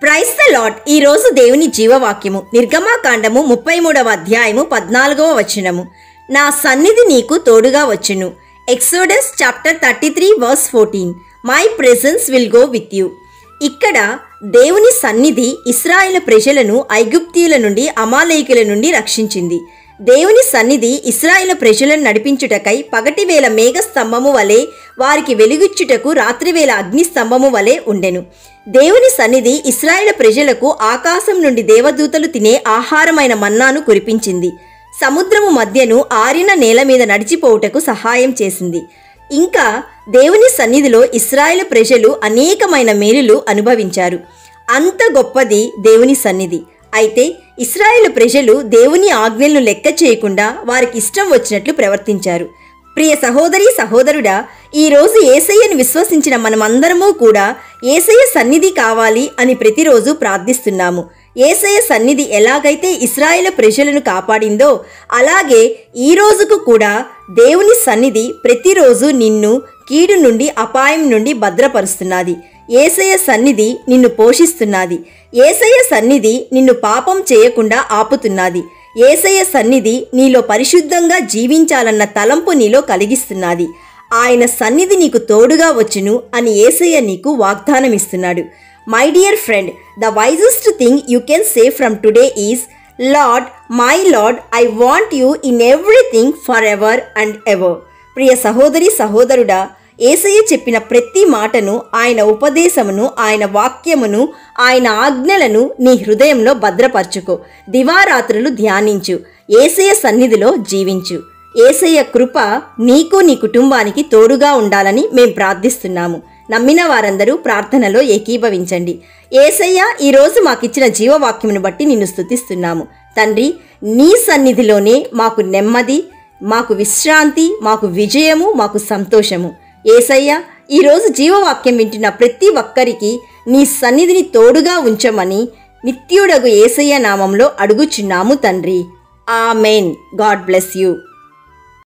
Praise the lord. ఈ రోజు దేవుని జీవవాక్యము నిర్గమాకాండము 33వ అధ్యాయము 14వ వచనము. నా సన్నిధి నీకు తోడుగా వచ్చును. Exodus chapter 33 verse 14. My presence will go with you. ఇక్కడ దేవుని సన్నిధి ఇశ్రాయేలు ప్రజలను ఐగుప్తీయుల నుండి అమాలేకుల నుండి రక్షించింది. దేవుని సన్నిధి ఇశ్రాయేలు ప్రజలను నడిపించుటకై పగటివేళ మేఘస్తంభము వలె, వారికి వెలుగుచ్చుటకు రాత్రివేళ అగ్నిస్తంభము వలె ఉండెను. దేవుని సన్నిధి ఇశ్రాయేలు ప్రజలకు ఆకాశం నుండి దేవదూతలు తినే ఆహారమైన మన్నాను కురిపించింది. సముద్రము మధ్యను ఆరిన నేల మీద నడిచిపోవుటకు సహాయం చేసింది. ఇంకా దేవుని సన్నిధిలో ఇశ్రాయేలు ప్రజలు అనేకమైన మేలులు అనుభవించారు. అంత గొప్పది దేవుని సన్నిధి. అయితే ఇశ్రాయేలు ప్రజలు దేవుని ఆజ్ఞలను లెక్క చేయకుండా వారికి ఇష్టం వచ్చినట్లు ప్రవర్తించారు. ప్రియ సహోదరి సహోదరుడా, ఈరోజు యేసయ్యను విశ్వసించిన మనమందరము కూడా యేసయ్య సన్నిధి కావాలి అని ప్రతిరోజు ప్రార్థిస్తున్నాము. యేసయ్య సన్నిధి ఎలాగైతే ఇశ్రాయేలు ప్రజలను కాపాడిందో అలాగే ఈ రోజుకు కూడా దేవుని సన్నిధి ప్రతిరోజు నిన్ను కీడు నుండి అపాయం నుండి భద్రపరుస్తున్నది. యేసయ్య సన్నిధి నిన్ను పోషిస్తున్నది. యేసయ్య సన్నిధి నిన్ను పాపం చేయకుండా ఆపుతున్నది. యేసయ్య సన్నిధి నీలో పరిశుద్ధంగా జీవించాలన్న తలంపు నీలో కలిగిస్తున్నది. ఆయన సన్నిధి నీకు తోడుగా వచ్చును అని యేసయ్య నీకు వాగ్దానం ఇస్తున్నాడు. My dear friend, the wisest thing you can say from today is, Lord, my Lord, I want you in everything for ever and ever. ప్రియ సహోదరి సహోదరుడా, యేసయ్య చెప్పిన ప్రతి మాటను, ఆయన ఉపదేశమును, ఆయన వాక్యమును, ఆయన ఆజ్ఞలను నీ హృదయంలో భద్రపరచుకో. దివారాత్రులు ధ్యానించు. యేసయ్య సన్నిధిలో జీవించు. యేసయ్య కృప నీకు నీ కుటుంబానికి తోడుగా ఉండాలని మేం ప్రార్థిస్తున్నాము. నమ్మిన వారందరూ ప్రార్థనలో ఏకీభవించండి. యేసయ్య, ఈరోజు మాకిచ్చిన జీవవాక్యమును బట్టి నిన్ను స్తుతిస్తున్నాము. తండ్రి, నీ సన్నిధిలోనే మాకు నెమ్మది, మాకు విశ్రాంతి, మాకు విజయము, మాకు సంతోషము. యేసయ్య, ఈరోజు జీవవాక్యం వింటున్న ప్రతి ఒక్కరికి నీ సన్నిధిని తోడుగా ఉంచమని నిత్యుడగు యేసయ్య నామంలో అడుగుచున్నాము తండ్రి. ఆమెన్. God bless you.